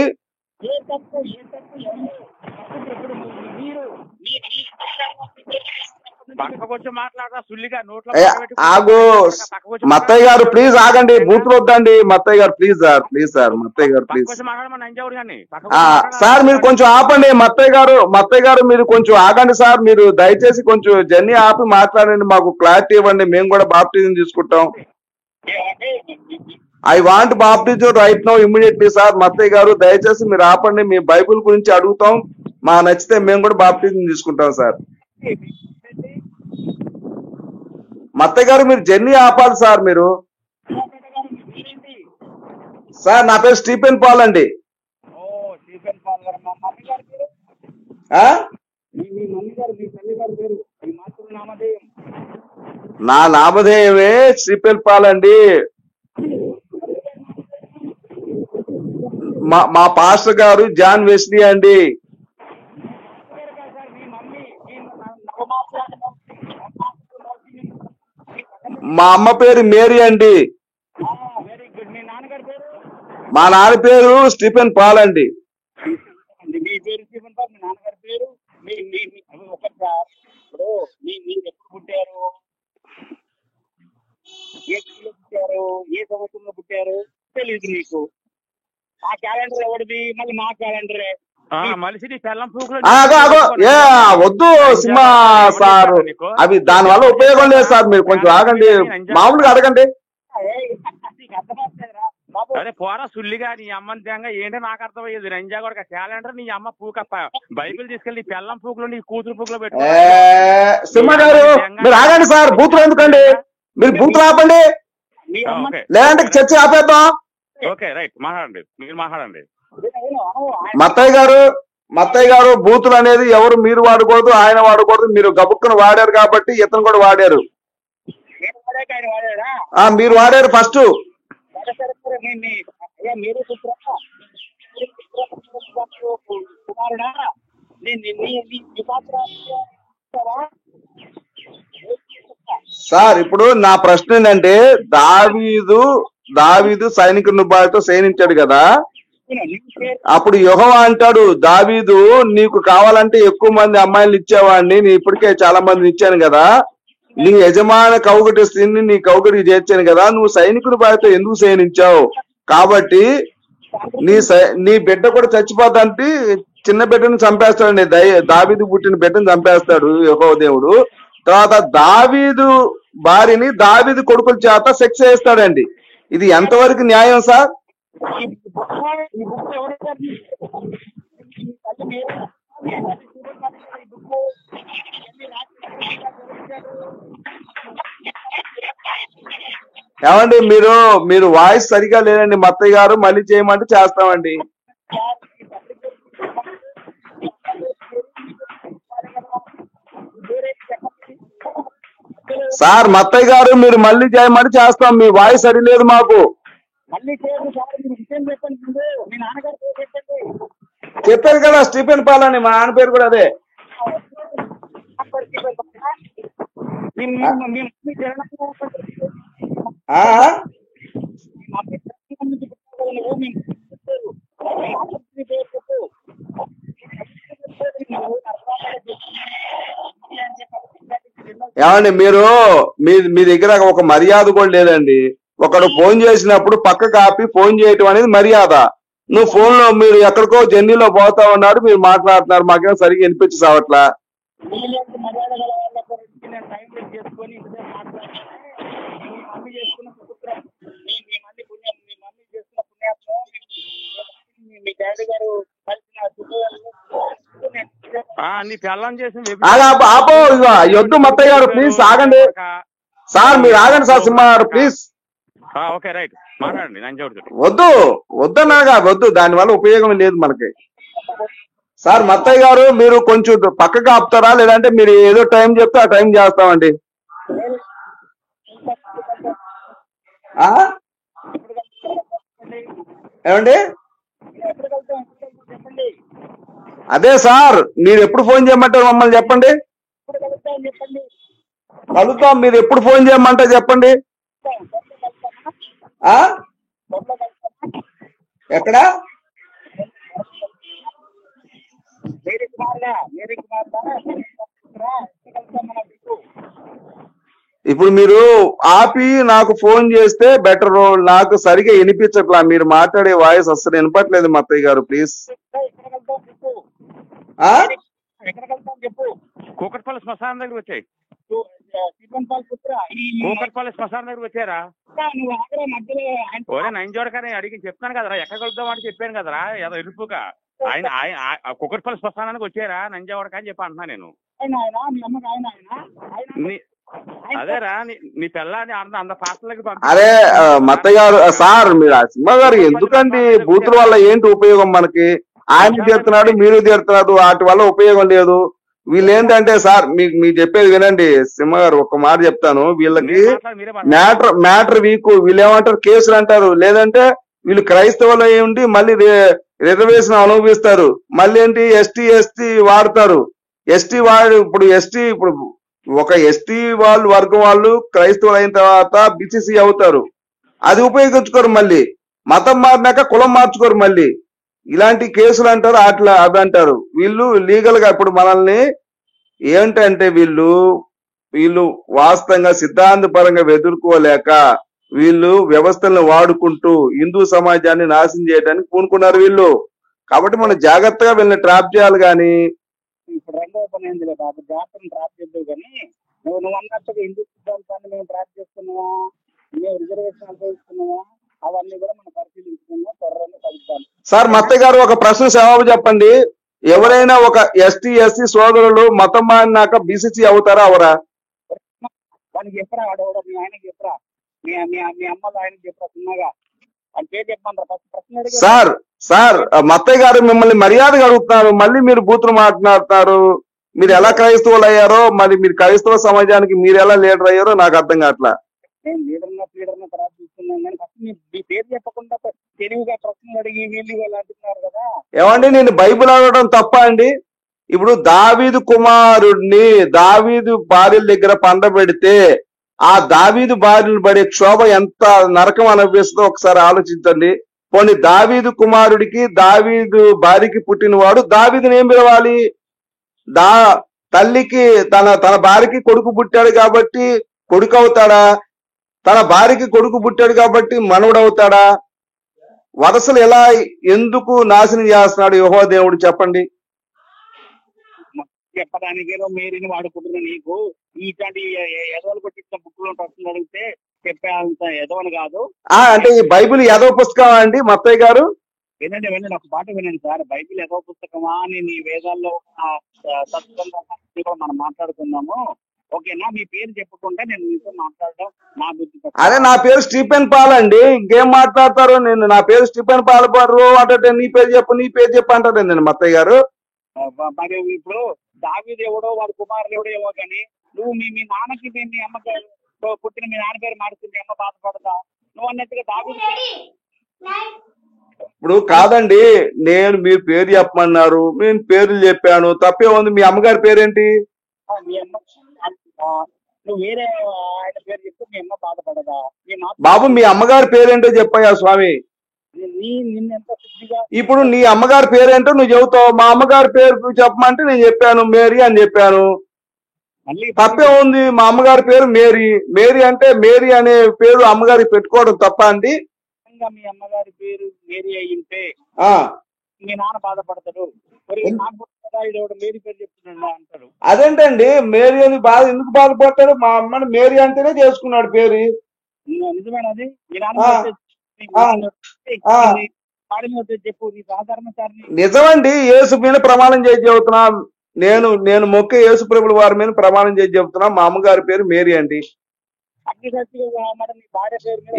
ఆగు మత్తయ్య గారు ప్లీజ్ ఆగండి, బూతులు వద్దండి మత్తయ్య గారు ప్లీజ్ సార్ మత్తయ్య గారు ప్లీజ్ సార్ మీరు కొంచెం ఆపండి. మత్తయ్య గారు మీరు కొంచెం ఆగండి సార్. మీరు దయచేసి కొంచెం జర్నీ ఆపి మాట్లాడండి, మాకు క్లారిటీ ఇవ్వండి, మేము కూడా బాప్టిజం తీసుకుంటాం. I want baptism right now immediately sir. Mattayya గారు దయచేసి మీరు ఆపండి, మీ బైబిల్ గురించి అడుగుతాం, మా నచ్చితే మేము కూడా బాప్టిజం తీసుకుంటాం సార్. మత్తయ్య గారు మీరు జర్నీ ఆపాలి సార్. మీరు సార్ నా పేరు స్టీఫెన్ పాల్ అండి. నా నామధేయమే స్టీఫెన్ పాల్ అండి. మా పాస్టర్ గారు జాన్ వెస్లీ అండి. మా అమ్మ పేరు మేరీ అండి. Very good. మీ నాన్నగారి పేరు? మా నాన్న పేరు స్టీఫెన్ పాల్ అండి. మీ పేరు స్టీఫెన్ పాల్, మీ నాన్నగారి పేరు? ఒకటి సార్, ఇప్పుడు మీరు ఎప్పుడు పుట్టారు, ఏ స్థితిలో పుట్టారు, ఏ సంవత్సరంలో పుట్టారు తెలియదు నీకు. ఆ క్యాలెండర్ ఎవరిది? మళ్ళీ మా క్యాలెండరే. మనిషి పెళ్ళం పూకులు వద్దు సింహ సార్, అవి దాని వల్ల ఉపయోగం లేదు సార్. మీరు కొంచెం ఆగండి, మామూలుగా అడగండి. అదే పోరా సుల్లిగా నీ అమ్మని తేంగా ఏంటో నాకు అర్థమయ్యేది. రంజా కూడా క్యాలెండర్ నీ అమ్మ పూకప్ప, బైబిల్ తీసుకెళ్ళి పెళ్ళం పూకులు నీ కూతురు పూకులో పెట్టు. సింహ గారు మీరు ఆగండి సార్, బూతులు ఎందుకండి? మీరు బూతులు ఆపండి, లేదంటే చర్చ ఆపేద్దాం. ఓకే రైట్, మాట్లాడండి, మీరు మాట్లాడండి. మత్తయ్య గారు బూతులు అనేది ఎవరు మీరు వాడకూడదు, ఆయన వాడకూడదు. మీరు గబుక్కును వాడారు కాబట్టి ఇతను కూడా వాడారు. మీరు వాడారు ఫస్ట్. సార్ ఇప్పుడు నా ప్రశ్న ఏంటంటే, దావీదు సైనికుని బారితో సైనించాడు కదా, అప్పుడు యెహోవా అంటాడు, దావీదు నీకు కావాలంటే ఎక్కువ మంది అమ్మాయిలు ఇచ్చేవాడిని, నేను ఇప్పటికే చాలా మందిని ఇచ్చాను కదా, నీ యజమాని కౌగటి స్త్రీని నీ కౌగటికి చేర్చాను కదా, నువ్వు సైనికుని బారితో ఎందుకు సైనించావు? కాబట్టి నీ బిడ్డ కూడా చచ్చిపోతాంటే చిన్న బిడ్డను చంపేస్తాడండి, దావీదు పుట్టిన బిడ్డను చంపేస్తాడు యెహోవా దేవుడు. తర్వాత దావీదు భార్యని దావీదు కొడుకుల చేత సెక్స్ చేస్తాడండి. ఇది ఎంతవరకు న్యాయం సార్? ఏమండి మీరు వాయిస్ సరిగా లేదండి మత్తయ్య గారు, మళ్ళీ చేయమంటే చేస్తామండి. సార్ మత్తయ్య గారు మీరు మళ్ళీ చేయమంటే చేస్తాం, మీ వాయిస్ సరి లేదు మాకు. చెప్పారు కదా స్టీఫెన్ పాల్ అని, మా నాన్న పేరు కూడా అదే. ఏమండి మీ దగ్గర ఒక మర్యాద కూడా లేదండి. ఒకడు ఫోన్ చేసినప్పుడు పక్కకు ఆపి ఫోన్ చేయటం అనేది మర్యాద. నువ్వు ఫోన్ లో మీరు ఎక్కడికో జర్నీలో పోతా ఉన్నారు, మీరు మాట్లాడుతున్నారు, మాకేమో సరిగ్గా వినిపించి సావట్లా. ఆపో వద్దు మత్తయ్య గారు, ప్లీజ్ ఆగండి సార్, మీరు ఆగండి సార్, సింహ గారు ప్లీజ్. ఓకే రైట్, మాట్లాడండి. వద్దన్నాగా, వద్దు, దానివల్ల ఉపయోగం లేదు మనకి. సార్ మత్తయ్య గారు మీరు కొంచెం పక్కగా ఆపుతారా, లేదంటే మీరు ఏదో టైం చెప్తే ఆ టైం చేస్తామండి. ఏమండి? అదే సార్, మీరు ఎప్పుడు ఫోన్ చేయమంటారు మమ్మల్ని చెప్పండి, కలుద్దాం. మీరు ఎప్పుడు ఫోన్ చేయమంటే చెప్పండి. ఎక్కడ? ఇప్పుడు మీరు ఆపి నాకు ఫోన్ చేస్తే బెటర్. నాకు సరిగా వినిపించట్లా, మీరు మాట్లాడే వాయిస్ అస్సలు వినపట్లేదు మత్తయ్య గారు, ప్లీజ్. కూకట్పల్లి శ్మశానం దగ్గర వచ్చాయి. కూకట్పల్లి శ్మశానం దగ్గర వచ్చారా? ఓరే నంజోడకని అడిగి చెప్తాను కదరా, ఎక్కడ కలుద్దాం అని చెప్పాను కదరా, ఏదో ఇరుపుగా. ఆయన కూకట్పల్లి శ్మశానానికి వచ్చారా నంజావడక అని చెప్పి అంటున్నా నేను. అదేరా నీ పిల్లని అంత పాత్రలకి. అరే మత్తయ్య గారు, సార్ మీరు సింహ గారు ఎందుకండి బూతుల వల్ల ఏంటి ఉపయోగం మనకి? ఆయన తీరుతున్నాడు, మీరు తీరుతున్నారు, వాటి వల్ల ఉపయోగం లేదు. వీళ్ళు ఏంటంటే సార్ మీకు చెప్పేది వినండి సింహ గారు, ఒక్క మాట చెప్తాను. వీళ్ళకి మ్యాటర్ వీక్, వీళ్ళు ఏమంటారు కేసులు అంటారు, లేదంటే వీళ్ళు క్రైస్తవులు అయి ఉండి మళ్ళీ రిజర్వేషన్ అనుభవిస్తారు, మళ్ళీ ఏంటి ఎస్టీ వాడతారు. ఇప్పుడు ఒక ఎస్టీ వాళ్ళు వర్గం వాళ్ళు క్రైస్తవులు అయిన తర్వాత బిసిసి అవుతారు, అది ఉపయోగించుకోరు. మళ్ళీ మతం మారినాక కులం మార్చుకోరు. మళ్ళీ ఇలాంటి కేసులు అంటారు, అట్లా అవి అంటారు. వీళ్ళు లీగల్ గా ఇప్పుడు మనల్ని ఏంటంటే వీళ్ళు వీళ్ళు వాస్తవంగా సిద్ధాంతపరంగా ఎదుర్కోలేక వీళ్ళు వ్యవస్థలను వాడుకుంటూ హిందూ సమాజాన్ని నాశనం చేయడానికి పూనుకున్నారు వీళ్ళు. కాబట్టి మనం జాగ్రత్తగా వీళ్ళని ట్రాప్ చేయాలి. కానీ ఇప్పుడు రెండవ పని ఏంది లేదు బాబు, జాతరను ట్రాప్ చేద్దావు. కానీ నువ్వు అన్నట్టుగా హిందూ సిద్ధాంతాన్ని మేము ట్రాప్ చేస్తున్నావా, మేము రిజర్వేషన్ అనుభవిస్తున్నావా, అవన్నీ కూడా మనం పరిశీలించుకున్నాం. త్వరలో కలుగుతాం. సార్ మత్తయ్య గారు ఒక ప్రశ్న జవాబు చెప్పండి. ఎవరైనా ఒక ఎస్సీ సోదరులు మతం మారినాక బీసీసీ అవుతారా అవరా? వానికి చెప్పరా, వాడు మీ ఆయనకి చెప్పరా, మీ అమ్మలో ఆయనకి చెప్పరా, చిన్నగా అని పేరు చెప్పమంటారు. ఫస్ట్ ప్రశ్న అడిగి సార్ మత్తయ్య గారు మిమ్మల్ని మర్యాదగా అడుగుతున్నారు, మళ్ళీ మీరు బూతులు మాట్లాడుతున్నారు. మీరు ఎలా క్రైస్తవులు అయ్యారో, మరి మీరు క్రైస్తవ సమాజానికి మీరు ఎలా లీడర్ అయ్యారో నాకు అర్థం కావట్లా. నేను లీడర్న తర్వాత చూస్తున్నాను. కానీ ఫస్ట్ మీ పేరు చెప్పకుండా తెలివిగా ప్రశ్నలు అడిగి వీళ్ళు వాళ్ళు అంటున్నారు కదా. ఏమండి నేను బైబిల్ అడగడం తప్ప అండి? ఇప్పుడు దావీదు కుమారుడిని దావీదు భార్యల దగ్గర పండబెడితే ఆ దావీదు భార్యలు పడే క్షోభ ఎంత నరకం అనిపిస్తుందో ఒకసారి ఆలోచించండి. పోనీ దావీదు కుమారుడికి దావీదు భార్యకి పుట్టినవాడు దావీదుని ఏం పిలవాలి? తల్లికి తన భార్యకి కొడుకు పుట్టాడు కాబట్టి కొడుకు అవుతాడా? తన భార్యకి కొడుకు పుట్టాడు కాబట్టి మనవుడు అవుతాడా? వరసలు ఎలా ఎందుకు నాశనం చేస్తున్నాడు యెహోవా దేవుడు చెప్పండి. చెప్పడానికి మేరీని వాడుకుంటున్నా. నీకు ఇట్లాంటి ఎదవలు కొట్టించిన బుక్కులో ప్రశ్నలు అడిగితే చెప్పేంత ఎదవని కాదు. అంటే ఈ బైబిల్ ఎదవ పుస్తకం అండి మత్తయ్య గారు? వినండి ఒక పాట వినండి సార్. బైబిల్ ఎదవ పుస్తకమా అని నీ వేదాల్లో మనం మాట్లాడుకుందాము, ఓకేనా? మీ పేరు చెప్పుకుంటే నేను మీతో మాట్లాడడం నా బుద్ధి. అదే నా పేరు స్టీఫెన్ పాల్ అండి, ఇంకేం మాట్లాడతారు? నేను నా పేరు స్టీఫెన్ పాల్ పాడు అంటే నీ పేరు చెప్పు అంటారు నేను మత్తయ్య గారు. మరి ఇప్పుడు దావీదు ఎవడో వాడు కుమారుడు ఎవడో ఏమో, కానీ నువ్వు మీ నాన్నకి మీ అమ్మకి పుట్టిన మీ నాన్న పేరు మారుతుంది, అమ్మ బాధపడతా? నువ్వు అన్నట్టుగా దావీదు ఇప్పుడు కాదండి, నేను మీరు పేరు చెప్పమన్నారు, నేను పేర్లు చెప్పాను, తప్పే ఉంది. మీ అమ్మగారి పేరేంటి? మీ అమ్మ నువ్వు వేరే ఆయన పేరు చెప్తే మీ అమ్మ బాధపడదా? బాబు మీ అమ్మగారి పేరేంటో చెప్పయ్యా స్వామి. ఇప్పుడు నీ అమ్మగారి పేరేంటో నువ్వు చెబుతావు, మా అమ్మగారి పేరు చెప్పమంటే నేను చెప్పాను మేరీ అని చెప్పాను. తప్పే ఉంది. మా అమ్మగారి పేరు మేరీ అంటే మేరీ అనే పేరు అమ్మగారికి పెట్టుకోవడం తప్ప అండి? మీ అమ్మగారి పేరు మేరీ అయ్యింటే మీ నాన్న బాధపడతాడు. మేరీ పేరు చెప్తున్నాడు అంటాడు. అదేంటండి మేరీ అని ఎందుకు బాధపడతాడు? మా అమ్మని మేరీ అంటేనే చేసుకున్నాడు పేరు. నిజమేనది. మీ నాన్న చెప్పు, నీ సాధారణ నిజమండి. యేసు మీద ప్రమాణం చేసి చెబుతున్నా, నేను మొక్కే యేసు ప్రభుల వారి మీద ప్రమాణం చేసి చెబుతున్నా, మా అమ్మగారి పేరు మేరీ అండి.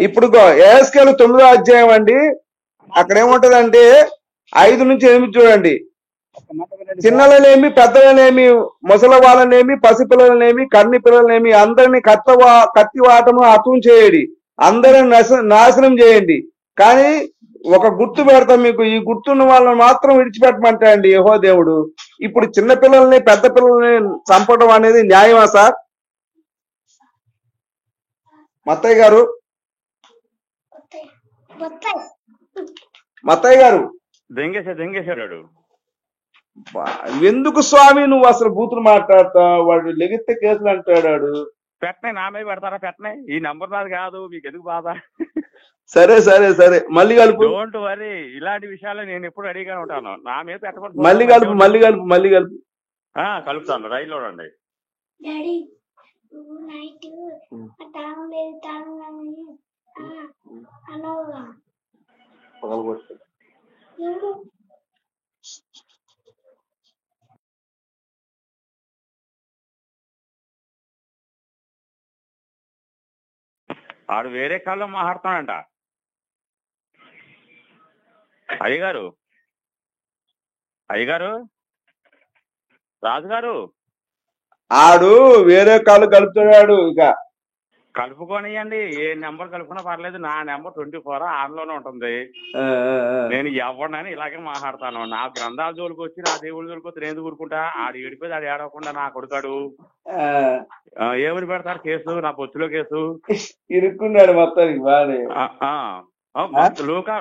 ఇప్పుడు యేసుకేలు 9వ అధ్యాయం అండి, అక్కడ ఏముంటదంటే 5 నుంచి 8 చూడండి. చిన్నలనేమి పెద్దలనేమి ముసలి వాళ్ళనేమి పసిపిల్లలనేమి కన్ని పిల్లలనేమి అందరినీ కత్తి వాటము హతం చేయడి, అందరిని నాశనం చేయండి. కానీ ఒక గుర్తు పెడతాం మీకు, ఈ గుర్తున్న వాళ్ళని మాత్రం విడిచిపెట్టమంటా అండి యెహోవా దేవుడు. ఇప్పుడు చిన్న పిల్లల్ని పెద్ద పిల్లల్ని చంపడం అనేది న్యాయమా సార్? మత్తయ్య గారు దెంగేశాడు. ఎందుకు స్వామి నువ్వు అసలు బూతులు మాట్లాడతావు? వాడు లెగిస్తే కేసులు అంటాడు. పెట్టనే నా మీద పెడతారా? పెట్టనే, ఈ నంబర్ నాది కాదు, మీకు ఎందుకు బాధ? సరే మళ్ళీ కలుపు. డోంట్ వరీ, ఇలాంటి విషయాలు నేను ఎప్పుడు అడిగా ఉంటాను. నా మీద పెట్టకూడదు. మళ్ళీ కలుపు. కలుపుతాను, రైల్లో రండి. ఆడు వేరే కాల్లో మాట్లాడుతాడంట. అయ్యగారు రాజుగారు, ఆడు వేరే కాళ్ళు కలుపుతున్నాడు. ఇక కలుపుకోనియండి, ఏ నెంబర్ కలుపుకున్నా పర్లేదు. నా నెంబర్ 24 ఆన్లోనే ఉంటుంది. నేను ఎవరినని ఇలాగే మాట్లాడతాను. నా గ్రంథాల జోలికి వచ్చి నా దేవుడి జోలికి వచ్చి నేను ఊరుకుంటా. ఆడు ఏడిపోయి ఆడు ఏడవకుండా నా కొడుకాడు ఏమని పెడతారు కేసు, నా బొచ్చులో కేసు ఇరుక్కున్నాడు మొత్తానికి బాగా.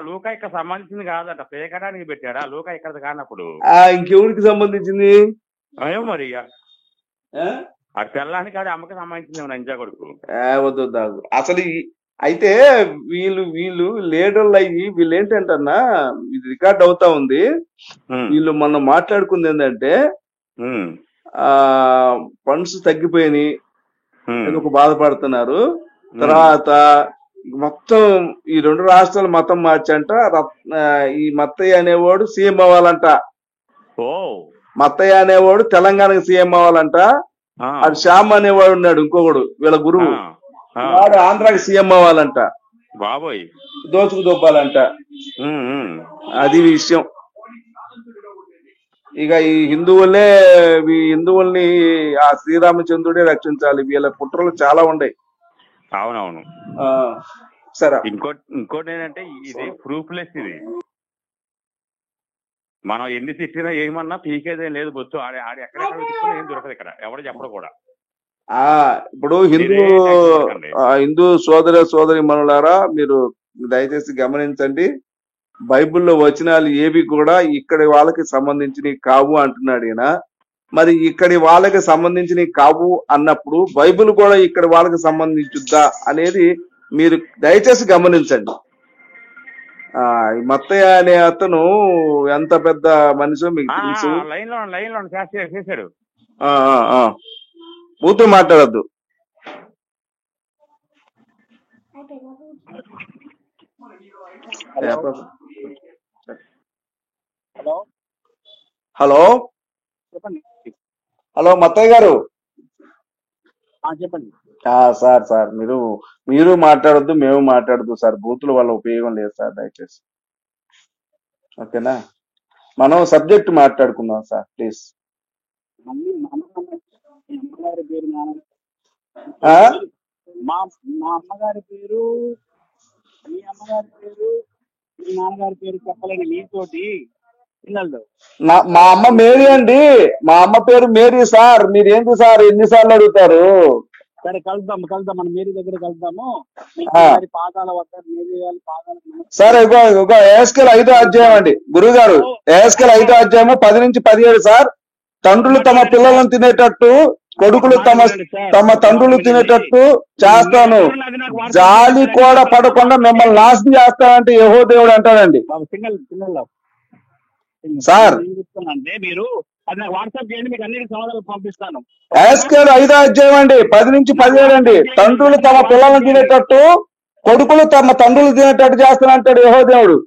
లూకా ఇక్కడ సంబంధించింది కాదట, పేకడానికి పెట్టాడా? లూకా ఇక్కడ కానప్పుడు ఇంకెవరికి సంబంధించింది ఏమో మరి. ఆ తెల్లానికి అది అమ్మకి సంబంధించింది నంజా కొడుకు. వద్దు అసలు. అయితే వీళ్ళు లీడర్లు అయ్యి వీళ్ళు ఏంటంటన్నా, ఇది రికార్డ్ అవుతా ఉంది. వీళ్ళు మొన్న మాట్లాడుకుంది ఏంటంటే ఫండ్స్ తగ్గిపోయినాయి, ఎందుకు బాధపడుతున్నారు. తర్వాత మొత్తం ఈ 2 రాష్ట్రాలు మతం మార్చంట. ఈ మత్తయ్య అనేవాడు సీఎం అవ్వాలంట. మత్తయ్య అనేవాడు తెలంగాణకి సీఎం అవ్వాలంట. అది శ్యామ్ అనేవాడు ఉన్నాడు ఇంకొకడు, వీళ్ళ గురువు, వాడు ఆంధ్రాకి సీఎం అవ్వాలంట. బాబోయ్, దోచుకు దొబ్బాలంట. అది విషయం. ఇక ఈ హిందువుల్ని ఆ శ్రీరామచంద్రుడే రక్షించాలి. వీళ్ళ కుట్రలు చాలా ఉన్నాయి. అవునవును. సరే, ఇంకోటి ఏంటంటే ఇది ప్రూఫ్లెస్. ఇది మనం ఎన్ని తిట్టినా ఏమన్నా పీకేదేం లేదు. బొచ్చు ఆడి ఎక్కడెక్కడ తీసుకున్నా ఏం దొరకదు ఇక్కడ, ఎవరు చెప్పడు కూడా. ఇప్పుడు హిందూ సోదరి మనులారా, మీరు దయచేసి గమనించండి. బైబిల్లో వచనాలు ఏవి కూడా ఇక్కడి వాళ్ళకి సంబంధించినవి కావు అంటున్నాడు ఈయన. మరి ఇక్కడి వాళ్ళకి సంబంధించినవి కావు అన్నప్పుడు బైబిల్ కూడా ఇక్కడి వాళ్ళకి సంబంధించుద్దా అనేది మీరు దయచేసి గమనించండి. మత్తయ్య అనే అతను ఎంత పెద్ద మనిషో మీకు తెలుసు. చేశాడు. పూర్తి మాట్లాడద్దు. హలో హలో మత్తయ్య గారు. చెప్పండి సార్ మీరు మాట్లాడొద్దు, మేము మాట్లాడద్దు సార్. బూతుల వల్ల ఉపయోగం లేదు సార్, దయచేసి. ఓకేనా, మనం సబ్జెక్ట్ మాట్లాడుకుందాం సార్ ప్లీజ్. మా అమ్మగారి పేరు, మీ అమ్మగారి పేరు, మీ నాన్నగారి పేరు చెప్పలేని మీతోటి పిల్లలు. మా అమ్మ మేరీ అండి. మా అమ్మ పేరు మేరీ సార్. మీరు ఏంటి సార్ ఎన్నిసార్లు అడుగుతారు? సరే కలుద్దాం, మన మేరీ దగ్గర కలుద్దాము. పాదాల వద్ద మేరీ పాదాల. సార్ ఇగో ఏస్కేల్ 5వ అధ్యాయం అండి గురువు గారు. ఏస్కేల్ 5వ అధ్యాయము 10-17 సార్. తండ్రులు తమ పిల్లలను తినేటట్టు, కొడుకులు తమ తండ్రులు తినేటట్టు చేస్తాను, జాలి కూడా పడకుండా మిమ్మల్ని నాశనం చేస్తానంటే యెహోవా దేవుడు అంటాడండి సార్. మీరు వాట్సాప్ చేయండి, మీకు అన్నిటి సమాధానాలు పంపిస్తాను. ఏస్కేల్ 5వ అధ్యాయం అండి 10-17 అండి. తండ్రులు తమ పిల్లలను తినేటట్టు, కొడుకులు తమ తండ్రులు తినేటట్టు చేస్తానంటాడు యెహోవా దేవుడు.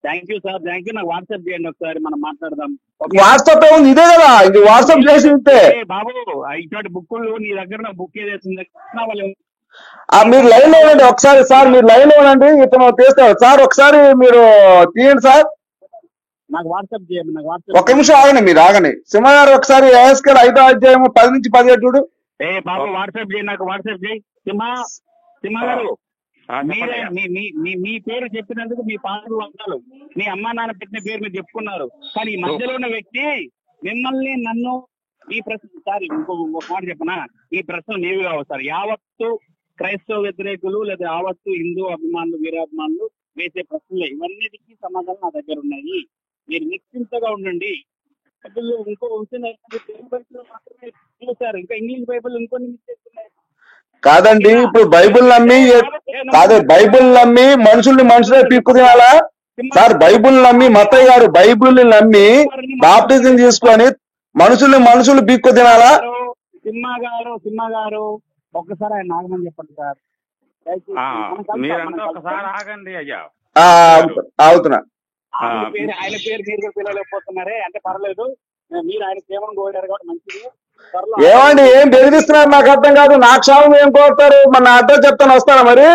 Thank you sir, thank you. నాకు వాట్సాప్ చేయండి ఒకసారి, మనం మాట్లాడదాం. వాట్సాప్ ఉంది, ఇదే కదా ఇది వాట్సాప్ చేసి బాబు. ఇటువంటి బుక్కులు నీ దగ్గర బుక్ ఏదైతుంది మీరు లైన్ లో ఉండండి ఒకసారి సార్. మీరు లైన్ లో ఉండండి, ఇతను తీస్తారు సార్. ఒకసారి మీరు తీయండి సార్. నాకు వాట్సాప్ చేయండి. ఒక్క నిమిషం ఆగండి, మీరు ఆగండి. సింహ గారు ఒకసారి ఏస్కేల్ 5వ అధ్యాయం 10-17 చూడు. బాబు వాట్సాప్ చేయండి, నాకు వాట్సాప్ చేయి. సింహ గారు, మీరే మీ పేరు చెప్పినందుకు మీ పాటలు వందలు. మీ అమ్మా నాన్న పెట్టిన పేరు మీరు చెప్పుకున్నారు. కానీ ఈ మధ్యలో ఉన్న వ్యక్తి మిమ్మల్ని నన్ను ఈ ప్రశ్న సార్ ఇంకొక మాట చెప్పనా, ఈ ప్రశ్న నీవు కావు సార్. యావత్తు క్రైస్తవ వ్యతిరేకులు లేదా యావత్తు హిందూ అభిమానులు వీరాభిమానులు వేసే ప్రశ్నలే. ఇవన్నిటికీ సమాధానం నా దగ్గర ఉన్నాయి. మీరు నిశ్చింతగా ఉండండి. ఇంకో మాత్రమే చూసారు, ఇంకా ఇంగ్లీష్ బైబిల్ ఇంకొన్ని మిస్టేక్స్ ఉన్నాయి. కాదండి, ఇప్పుడు బైబిల్ నమ్మి మనుషులే పీక్కు తినాలా సార్? బైబిల్ నమ్మి మత్తయ్య గారు బైబిల్ నమ్మి బాప్టిజం తీసుకొని మనుషులు పీక్కు తినాలా? సింహ గారు ఒక్కసారి ఆయన నాగమని చెప్పండి సార్. ఆగండి అయ్యా. అవుతున్నా. ఆయన పేరు మీరు పిల్లలేకపోతున్నారే అంటే పర్లేదు, మీరు ఆయన క్షేమం కోరారు కాబట్టి మంచిది. ఏమండి ఏం బెదిరిస్తున్నారు నాకు అర్థం కాదు. నా క్షేమం ఏం కోరుతారు? మన అడ్రస్ చెప్తాను, వస్తారా మరి?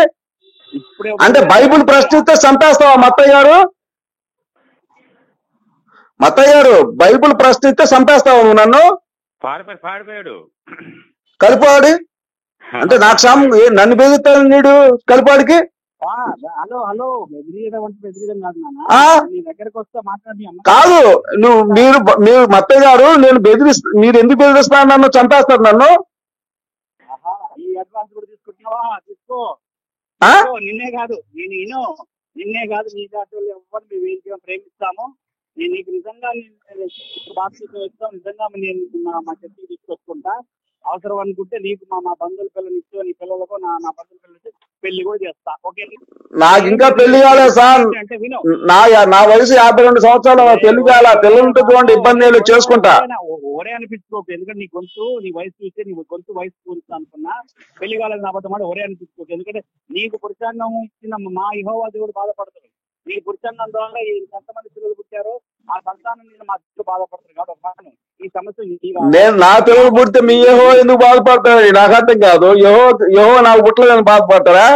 అంటే బైబిల్ ప్రశ్నిస్తే చంపేస్తావా మత్తయ్య గారు? బైబిల్ ప్రశ్నిస్తే చంపేస్తావా నువ్వు నన్ను? పాడిపోయాడు కలిపోవాడి అంటే నాకు నన్ను బెదిరిస్తాను నీడు కలిపాడికి. హలో హలో బెదిరియడం అంటే బెదిరియడం కాదు ఆ? నాన్న, నీ దగ్గరకు వస్తే మాట్లాడి కాదు మీరు మత్తయ్య గారు మీరు ఎందుకు బెదిరిస్తున్నారు? నన్ను చంపేస్తారు నన్ను. ఈ అడ్వాన్స్ కూడా తీసుకుంటున్నావా? తీసుకో. ఆ? నిన్నే కాదు నిన్నే కాదు నీ దాంట్లో ఎవరు మేము ఏంటి ప్రేమిస్తాము. నేను నీకు నిజంగా బాప్తిజం ఇస్తాం, నిజంగా నేను మా చర్చికి తీసుకొచ్చుకుంటా. అవసరం అనుకుంటే నీకు మా బంధువుల పిల్లలు ఇస్తూ నీ పిల్లలకు నా బంధువుల పిల్లలకి పెళ్లి కూడా చేస్తా. ఓకే? నాకు ఇంకా పెళ్లి కాలేదు సార్. అంటే విను, నా వయసు 52 సంవత్సరాలు. పెళ్లి కాల. పిల్లలతో చూడండి ఇబ్బంది లేదు, చేసుకుంటా. ఓరే అనిపించుకోకు, ఎందుకంటే నీ వయసు చూస్తే నీ వయసు పూర్తి అనుకున్నా. పెళ్లి కాలేదు అబద్ధం మాట ఒరే అనిపించుకోకు. ఎందుకంటే నీకు పురుషాంగం ఇచ్చిన మా యెహోవా దేవుడు బాధపడతాడు. నీ పురుషాంగం ద్వారా ఎంతమంది పిల్లలు పుట్టారో ఆ సంతానం నేను మా దేవుడు బాధపడతాడు. కాబట్టి ఈ సమస్య నా పిల్లలు పుడితే మీ యెహోవా ఎందుకు బాధపడతాడు? నాకు అర్థం కాదు. యెహోవా నాకు పుట్టలేదని బాధపడతారా?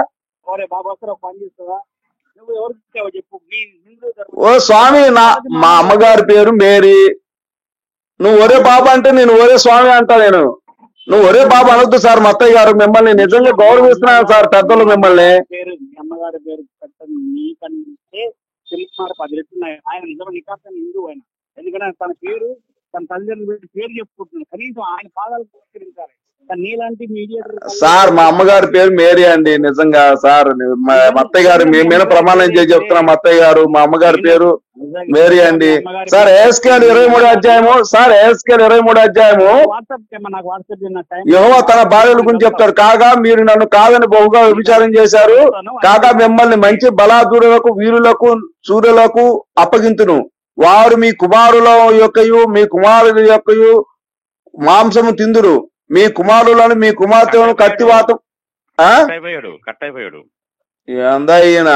ఓరే బాబు వస్తారు ఒక పని చేస్తావా? నువ్వు ఎవరికి ఇచ్చావో చెప్పు. మీ హిందూ ఓ స్వామి, మా అమ్మగారి పేరు మేరీ. నువ్వు ఒరే బాబా అంటే నేను ఒరే స్వామి అంటా. నువ్వు ఒరే బాబా అనొద్దు సార్. మత్తయ్య గారు మిమ్మల్ని నిజంగా గౌరవిస్తున్నాను సార్, పెద్దలు మిమ్మల్ని. పేరు మీ అమ్మగారి పేరు పెట్టండి. మీకంటే తెలుగుమారు 10 రెట్లు ఉన్నాయి. ఆయన నిజంగా నికాసం హిందూ ఆయన. ఎందుకంటే తన పేరు తన తల్లిదండ్రులు పేరు చెప్పుకుంటున్నాడు. కనీసం ఆయన పాదాలు పురస్కరించాలి. నీలాంటి మీడియేటర్ సార్ మా అమ్మగారి పేరు మేరీ అండి. నిజంగా సార్, మత్తయ్య గారు మీ మీద ప్రమాణం చేసి చెప్తున్నా. మత్తయ్య గారు మా అమ్మగారి పేరు మేరీ అండి. సార్ ఏస్కేల్ 23 అధ్యాయము, సార్ ఏస్కేల్ 23 అధ్యాయము, యెహోవా తన భార్యల గురించి చెప్తారు. కాగా మీరు నన్ను కాదని బహుగా విచారం చేశారు. కాగా మిమ్మల్ని మంచి బలాదూరులకు, వీరులకు, సూర్యులకు అప్పగింతును. వారు మీ కుమారుల యొక్కయు మీ కుమారుల యొక్కయు మాంసము తిందురు. మీ కుమారులను మీ కుమార్తెలను కత్తివాతం. ఏందా ఈయన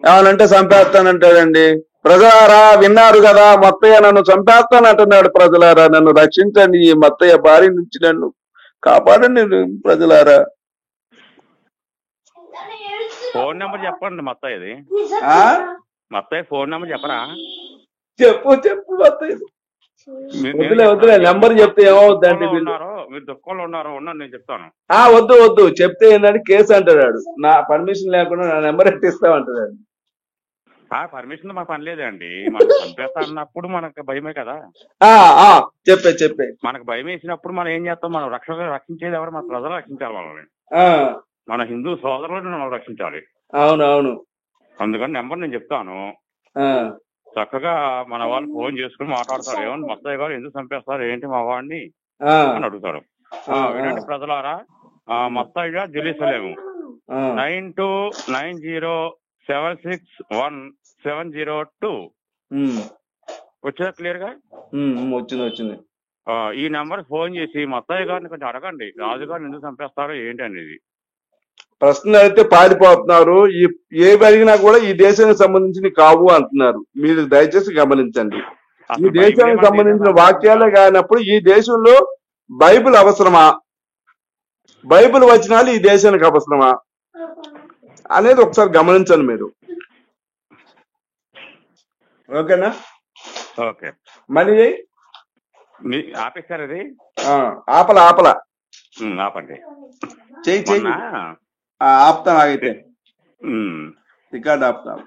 ఏమనంటే చంపేస్తానంటాడండి. ప్రజలారా విన్నారు కదా, మత్తయ్య నన్ను చంపేస్తానంటున్నాడు. ప్రజలారా నన్ను రక్షించండి, ఈ మత్తయ్య బారి నుంచి నన్ను కాపాడండి ప్రజలారా. ఫోన్ నెంబర్ చెప్పండి మత్తయ్యది. మత్తయ్య ఫోన్ నెంబర్ చెప్పరా? చెప్పు మత్తయ్య. వద్దులే నెంబర్ చెప్తే ఏమవుద్దంటే మీరు దుఃఖంలో ఉన్నారు నేను చెప్తాను. వద్దు చెప్తే ఏంటంటే కేసు అంటాడు. నా పర్మిషన్ లేకుండా నా నెంబర్ ఎట్టిస్తామంటాడు. పర్మిషన్ మాకు పని లేదండి. మనం చంపేస్తా అన్నప్పుడు మనకు భయమే కదా. చెప్పే మనకు భయం వేసినప్పుడు మనం ఏం చేస్తాం? మనం రక్షించేది ఎవరు? మన ప్రజలు రక్షించాలి వాళ్ళని. మన హిందూ సోదరులను మనం రక్షించాలి. అవునవును. అందుకని నెంబర్ నేను చెప్తాను. చక్కగా మన వాళ్ళు ఫోన్ చేసుకుని మాట్లాడతారు. ఏమన్నా మత్తయ్య గారు ఎందుకు చంపేస్తారు ఏంటి మా వాడిని అని అడుగుతాడు. వినండి ప్రజలారా, మత్తయ్య జెరూసలేము 9290761702 వచ్చిందా? క్లియర్ గా వచ్చింది. ఈ నెంబర్ ఫోన్ చేసి మత్తయ్య గారిని కొంచెం అడగండి, రాజుగారిని ఎందుకు చంపేస్తారో ఏంటి అనేది. ప్రశ్నలు అయితే పారిపోతున్నారు. ఏవి అడిగినా కూడా ఈ దేశానికి సంబంధించి కావు అంటున్నారు. మీరు దయచేసి గమనించండి. ఈ దేశానికి సంబంధించిన వాక్యాలే కానప్పుడు ఈ దేశంలో బైబిల్ అవసరమా, బైబిల్ వచనాలు ఈ దేశానికి అవసరమా అనేది ఒకసారి గమనించండి మీరు. ఓకేనా? ఓకే. మనీ ఆపేస్తారు. అది ఆపలా ఆపండి. చెయ్యి ఆపుతాను. ఆగితే రికార్డ్ ఆపుతాను.